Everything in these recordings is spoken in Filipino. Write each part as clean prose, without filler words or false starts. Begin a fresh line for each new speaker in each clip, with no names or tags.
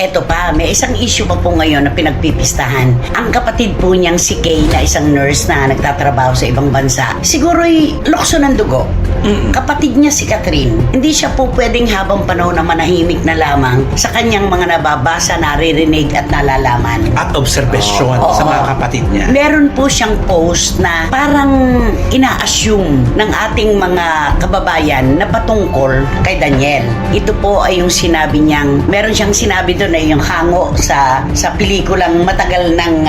eto pa, may isang issue pa po ngayon na pinagpipistahan. Ang kapatid po niyang si Kay na isang nurse na nagtatrabaho sa ibang bansa, siguro'y lokso ng dugo. Kapatid niya si Catherine. Hindi siya po pwedeng habang panahon na manahimik na lamang sa kanyang mga nababasa, naririnig at nalalaman.
At obserbasyon sa mga kapatid niya.
Meron po siyang post na parang ina-assume ng ating mga kababayan na patungkol kay Daniel. Ito po ay yung sinabi niyang, meron siyang sinabi doon ay yung hango sa pelikulang matagal nang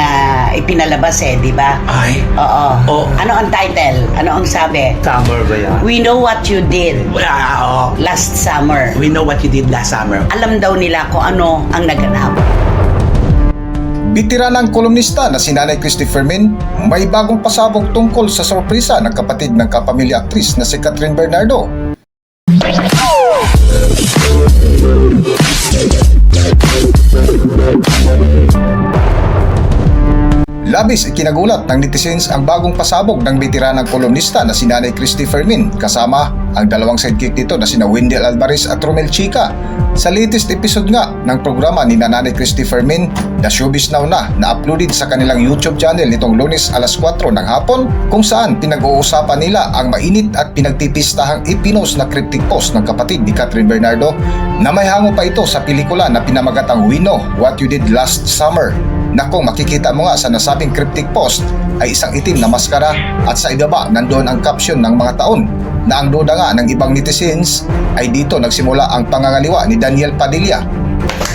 ipinalabas di ba?
Ay.
Oo.
Oh.
Ano ang title? Ano ang sabi?
Summer ba yan?
We know what you did
Oo.
last summer.
We know what you did last summer.
Alam daw nila kung ano ang naganap.
Bitiranang kolumnista na si Nanay Christy Fermin may bagong pasabog tungkol sa sorpresa ng kapatid ng kapamilya aktris na si Catherine Bernardo. Labis ikinagulat ng netizens ang bagong pasabog ng bitiranang kolumnista na si Nanay Christy Fermin kasama ang dalawang sidekick nito na sina Wendell Alvarez at Romel Chica. Sa latest episode nga ng programa ni Nanay Christy Fermin, The Showbiz Now na uploaded sa kanilang YouTube channel nitong Lunes alas 4 ng hapon kung saan pinag-uusapan nila ang mainit at pinagpipistahang ipinost na cryptic post ng kapatid ni Catherine Bernardo na may hango pa ito sa pelikula na pinamagatang We Know What You Did Last Summer na kung makikita mo nga sa nasabing cryptic post ay isang itim na maskara at sa ibaba nandoon ang caption ng mga taon na ang duda nga ng ibang netizens ay dito nagsimula ang pangangaliwa ni Daniel Padilla.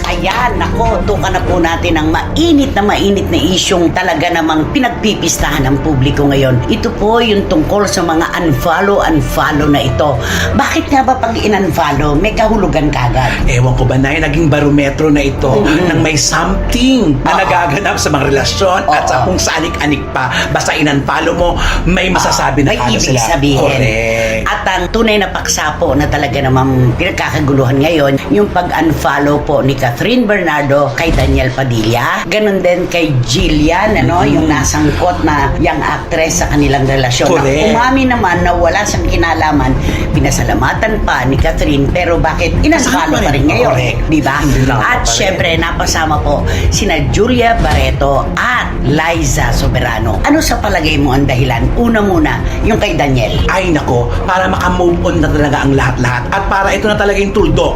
Ayan, nako, tukan na po natin ang mainit na isyong talaga namang pinagpipistahan ng publiko ngayon. Ito po yung tungkol sa mga unfollow na ito. Bakit nga ba pag in-unfollow, may kahulugan kagad?
Ewan ko ba na naging barometro na ito ng may something na nagaganap sa mga relasyon at sa kung saanik-anik pa. Basta in-unfollow mo, may masasabi na
may
kagad
ibig
sila.
sabihin.
Correct.
At ang tunay na paksa po na talaga namang pinagkakaguluhan ngayon, yung pag-unfollow po ni Catherine Bernardo kay Daniel Padilla. Ganon din kay Jillian, yung nasangkot na young actress sa kanilang relasyon.
Correct.
Umamin naman na wala siyang kinalaman, pinasalamatan pa ni Catherine, pero bakit in-unfollow pa rin ngayon?
Correct.
Diba?
Hindi na
At
pa rin.
syempre, napasama po sina Julia Barreto at Liza Soberano. Ano sa palagay mo ang dahilan? Una muna, yung kay Daniel.
Ay nako, para makamove on na talaga ang lahat-lahat at para ito na talaga yung tuldok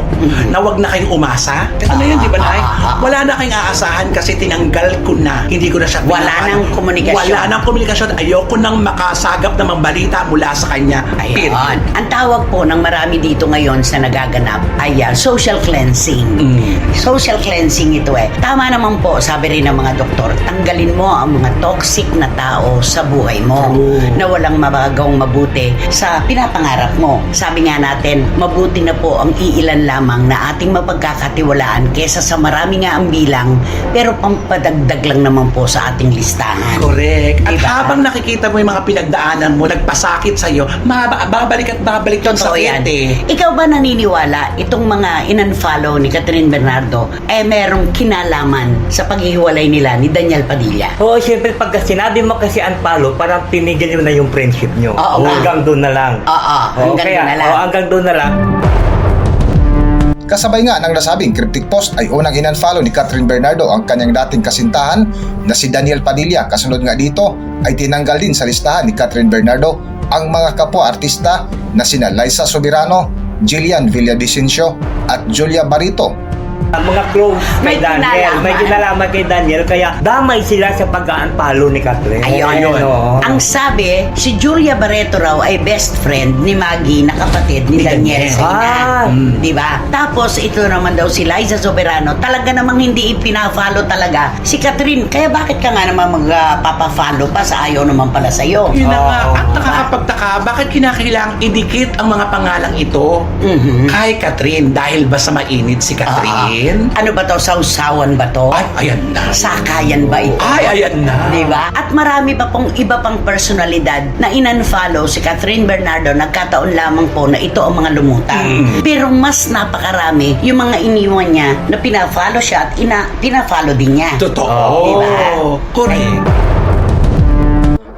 na wag na kayong umasa. Ito na yun, di ba, Nay? Wala na kayong aasahan kasi tinanggal ko na. Hindi ko na siya
Wala nang komunikasyon.
Wala nang komunikasyon. Ayoko nang makasagap ng mga balita mula sa kanya.
Ayun.
Period.
Ang tawag po ng marami dito ngayon sa nagaganap ay social cleansing. Social cleansing ito Tama naman po, sabi rin ng mga doktor, tanggalin mo ang mga toxic na tao sa buhay mo na walang mabagawang mabuti sa pinapangarap mo. Sabi nga natin, mabuti na po ang iilan lamang na ating mapagkakatiwalaan kesa sa marami nga ang bilang pero pampadagdag lang naman po sa ating listahan.
Correct. At
Diba?
habang nakikita mo yung mga pinagdaanan mo, nagpasakit sa'yo, babalik at babalik yung
Totoo yan.
sakit
Ikaw ba naniniwala itong mga in-unfollow ni Catherine Bernardo merong kinalaman sa paghihiwalay nila ni Daniel Padilla?
Oo, siyempre pag sinabi mo kasi unfollow, parang tinigil mo na yung friendship nyo.
Oo,
Hanggang doon na lang.
Oo, hanggang doon na lang.
Hanggang doon na lang.
Kasabay nga ng nasabing cryptic post ay unang in-unfollow ni Catherine Bernardo ang kanyang dating kasintahan na si Daniel Padilla. Kasunod nga dito ay tinanggal din sa listahan ni Catherine Bernardo ang mga kapwa-artista na sina Liza Soberano, Jillian Villavicencio at Julia Barreto.
Ang mga close
May
kay Daniel,
kinalaman.
may kinalaman kay Daniel, kaya damay sila sa pag-unfollow ni Catherine.
Ayun.
oo.
Ang sabi, si Julia Barreto raw ay best friend ni Maggie na kapatid ni
Ni
Daniel
Daniel.
sa ina.
Ah.
Di ba? Tapos ito naman daw si Liza Soberano, talaga namang hindi ipina-follow talaga si Catherine. Kaya bakit ka nga naman magpapafollow pa sa ayaw naman pala sa'yo?
Yun na nga,
Oo.
at nakakapagtaka, bakit kinakailangang idikit ang mga pangalang ito kay Catherine? Dahil ba sa mainit si Catherine?
Ano ba to? Sausawan ba to?
Ay, ayan na.
Sakayan ba ito?
Ay, ayan na.
Di ba? At marami pa pong iba pang personalidad na in-unfollow si Catherine Bernardo. Nagkataon lamang po na ito ang mga lumutang. Pero mas napakarami yung mga iniwan niya na pina-follow siya at pina-follow din niya.
Totoo.
Di ba?
Correct.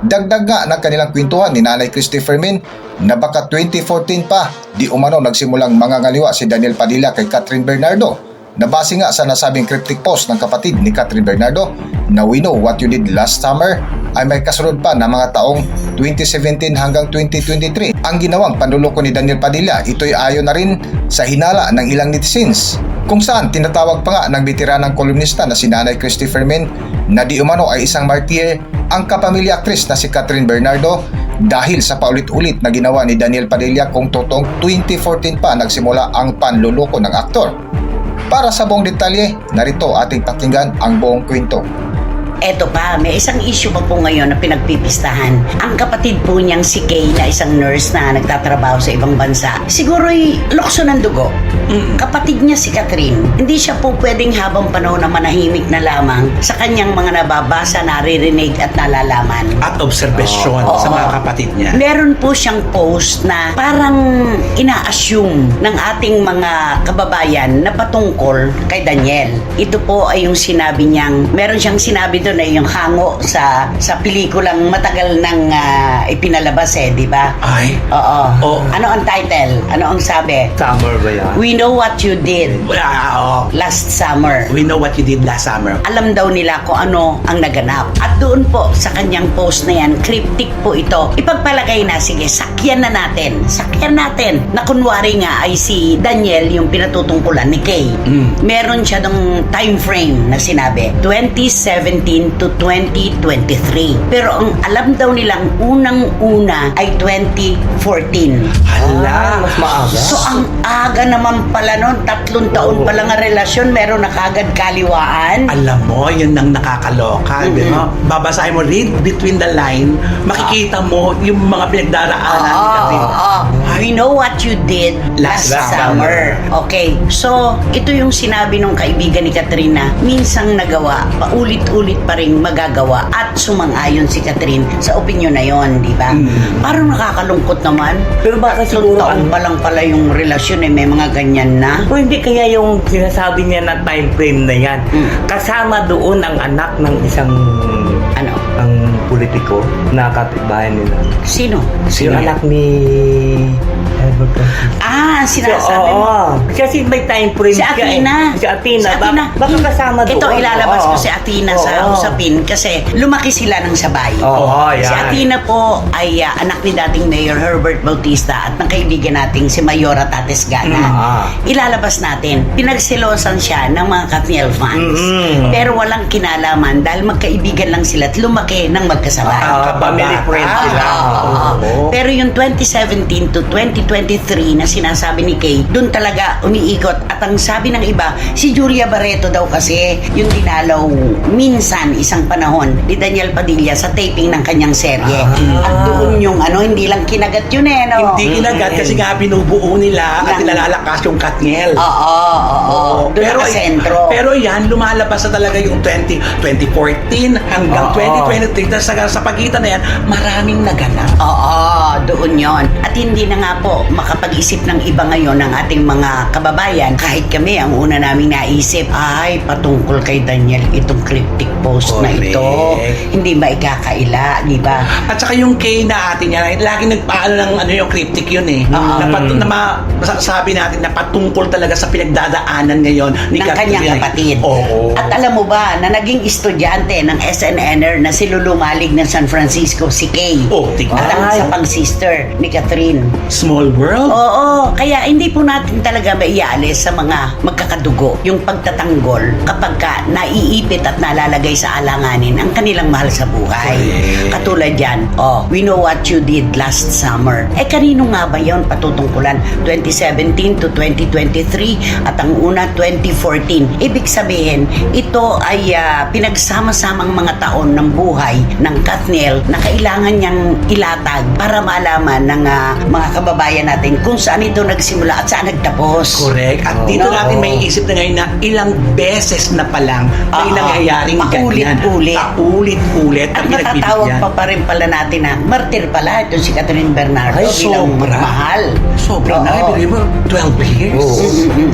Dagdag nga ng kanilang kwentuhan ni Nanay Christy Fermin na baka 2014 pa di umano nagsimulang mangangaliwa si Daniel Padilla kay Catherine Bernardo na base nga sa nasabing cryptic post ng kapatid ni Catherine Bernardo na "We know what you did last summer" ay may kasunod pa na mga taong 2017 hanggang 2023. Ang ginawang panluloko ni Daniel Padilla, ito'y ayon na rin sa hinala ng ilang netizens, kung saan tinatawag pa nga ng veteranang kolumnista na si Nanay Christy Fermin na di umano ay isang martir ang kapamilya actress na si Catherine Bernardo dahil sa paulit-ulit na ginawa ni Daniel Padilla kung totoong 2014 pa nagsimula ang panluloko ng aktor. Para sa buong detalye, narito ating pakinggan ang buong kwento.
Eto pa, may isang issue pa po ngayon na pinagpipistahan. Ang kapatid po niyang si Kay na isang nurse na nagtatrabaho sa ibang bansa, siguro'y lokso ng dugo. Kapatid niya si Catherine, hindi siya po pwedeng habang panahon na manahimik na lamang sa kanyang mga nababasa, naririnig at nalalaman.
At obserbasyon sa mga kapatid niya.
Meron po siyang post na parang ina-assume ng ating mga kababayan na patungkol kay Daniel. Ito po ay yung sinabi niyang, meron siyang sinabi doon ay yung hango sa pelikulang matagal nang ipinalabas di ba?
Ay.
Oo.
Oh.
Ano ang title? Ano ang sabi?
Summer ba yan?
We know what you did
Wow.
last summer.
We know what you did last summer.
Alam daw nila kung ano ang naganap. At doon po sa kanyang post na yan, cryptic po ito. Ipagpalagay na, sige, sakyan na natin. Sakyan natin. Na kunwari nga ay si Daniel yung pinatutungkulan ni Kay. Meron siya ng time frame na sinabi, 2017 to 2023. Pero ang alam daw nilang unang-una ay 2014.
Hala.
Mas maaga.
So ang aga naman pala nun, 3 taon pa lang ang relasyon, meron na kagad kaliwaan.
Alam mo, yun ang nakakaloka, di ba? Babasahin mo, read between the line, makikita mo yung mga pinagdaraanan ni Catherine.
We know what you did last summer. Okay, so ito yung sinabi nung kaibigan ni Catherine na minsang nagawa, paulit-ulit pa rin magagawa at sumang-ayon si Catherine sa opinion na yon, di ba? Parang nakakalungkot naman.
Pero baka
3
siguro
taon pa lang pala yung relasyon may mga ganyan na.
O hindi kaya yung sinasabi niya na time frame na yan, kasama doon ang anak ng isang
Ano?
ang politiko na kapitbahay nila.
Sino?
Yung anak ni Albert
Sinasabi mo.
Kasi may time frame
Si
siya
Athena.
Si Athena.
Si Athena.
Baka kasama doon.
Ito, ilalabas
Oo.
ko si Athena sa
Oo.
usapin kasi lumaki sila ng sabay.
Oo, yan.
Si Athena po ay anak ni dating Mayor Herbert Bautista at ng kaibigan nating si Mayora Tates Gana. Ilalabas natin. Pinagsilosan siya ng mga Katniel fans. Pero walang kinalaman dahil magkaibigan lang sila at lumaki ng magkasabay.
Family friend sila. Oo.
Pero yung 2017 to 2023 na sinasabi ni Kay, doon talaga umiikot. At ang sabi ng iba, si Julia Barreto daw kasi yung dinalaw minsan isang panahon ni Daniel Padilla sa taping ng kanyang serye. At doon yung hindi lang kinagat yun no?
Hindi kinagat kasi nga binubuo nila at nilalakas yung Katniel.
Oo. Doon ang sentro.
Pero yan, lumalabas na talaga yung 2014 hanggang 2023. Sa pagitan na yan, maraming naganap.
Oo, doon yon. At hindi na nga po makapag-isip ng iba ngayon ng ating mga kababayan. Kahit kami, ang una naming naisip, ay patungkol kay Daniel itong cryptic post na
Correct.
ito. Hindi ba ikakaila, di ba?
At saka yung Kay na atin yan, lagi nagpaano ng yung cryptic yun sabi natin na patungkol talaga sa pinagdadaanan ngayon ni
Ng kanyang kapatid.
Oo.
At alam mo ba na naging estudyante ng SNNer na si Lulu Malig ng San Francisco, si Kay.
Tignan.
At ang isa pang sister ni Catherine.
Small world.
Oo, kaya hindi po natin talaga maialis sa mga magkakadugo yung pagtatanggol kapag ka naiipit at nalalagay sa alanganin ang kanilang mahal sa buhay.
Correct.
Katulad yan, we know what you did last summer. Kanino nga ba yun patutungkulan? 2017 to 2023 at ang una 2014. Ibig sabihin, ito ay pinagsama-samang mga taon ng buhay ng Katniel na kailangan niyang ilatag para malaman ng mga kababayan natin kung saan ito nagsimula at saan nagtapos.
Correct. At dito natin may isip na ngayon na ilang beses na palang may nangyayaring ganyan. Paulit-ulit.
At matatawag pa rin pala natin na martir pala ito si Catherine Bernardo
Ay,
bilang
sobra.
mahal.
Sobra na.
Oo.
Ibigay mo, 12 years.
Oo.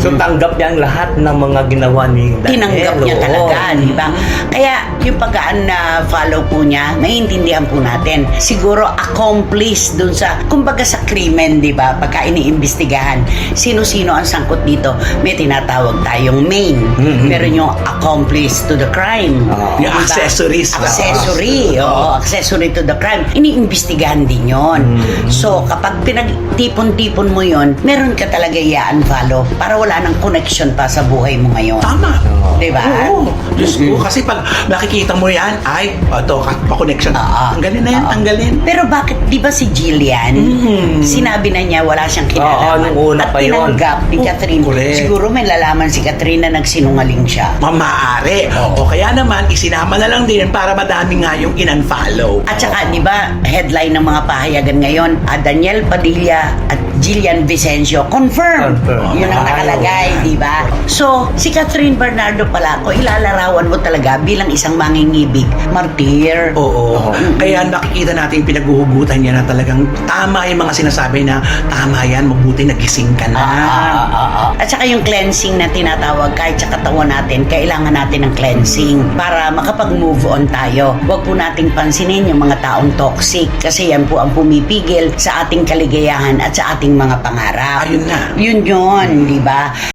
So tanggap niya ang lahat ng mga ginawa ni Daniel.
Tinanggap niya
Oo.
talaga, di ba? Kaya yung pagkaan na follow po niya, maintindihan po natin. Siguro accomplice dun sa, kumbaga sa krimen, di ba? Pagka iniimbestigahan, sino-sino ang sangkot dito. May tinatawag tayong main. Meron yung accomplice to the crime.
Yung
Diba?
accessories.
Accessory. Oo, accessory to the crime. Iniimbestigahan din yon. So, kapag pinagtipon-tipon mo yon, meron ka talaga i-unfollow para wala nang connection pa sa buhay mo ngayon.
Tama.
Di ba?
Oo. Diyos ko, kasi pag nakikita mo yan, ay, ito, pa-connection. Tanggalin na yan, tanggalin.
Pero bakit, di ba si Jillian, sinabi na niya wala siyang kinalaman.
Oo, nung una
at
pa yun.
tinanggap ni Catherine.
correct.
Siguro may lalaman si Catherine na nagsinungaling siya.
Maaari. O kaya naman, isinama na lang din para madami nga yung in-unfollow.
At saka, di ba, headline ng mga pahayagan ngayon, Daniel Padilla at Jillian Vicencio, confirm. Yun ang nakalagay, di ba? So, si Catherine Bernardo Palaco, ilalarawan mo talaga bilang isang mangingibig, martir.
Oo. Kaya nakikita natin pinaghuhugutan niya na talagang tama yung mga sinasabi na tama yan, mabuti nagising ka na.
At saka yung cleansing na tinatawag, kahit sa katawan natin, kailangan natin ng cleansing para makapag-move on tayo. Huwag po nating pansinin yung mga taong toxic kasi yan po ang pumipigil sa ating kaligayahan at sa ating mga pangarap.
Ayun na.
Yun, di ba?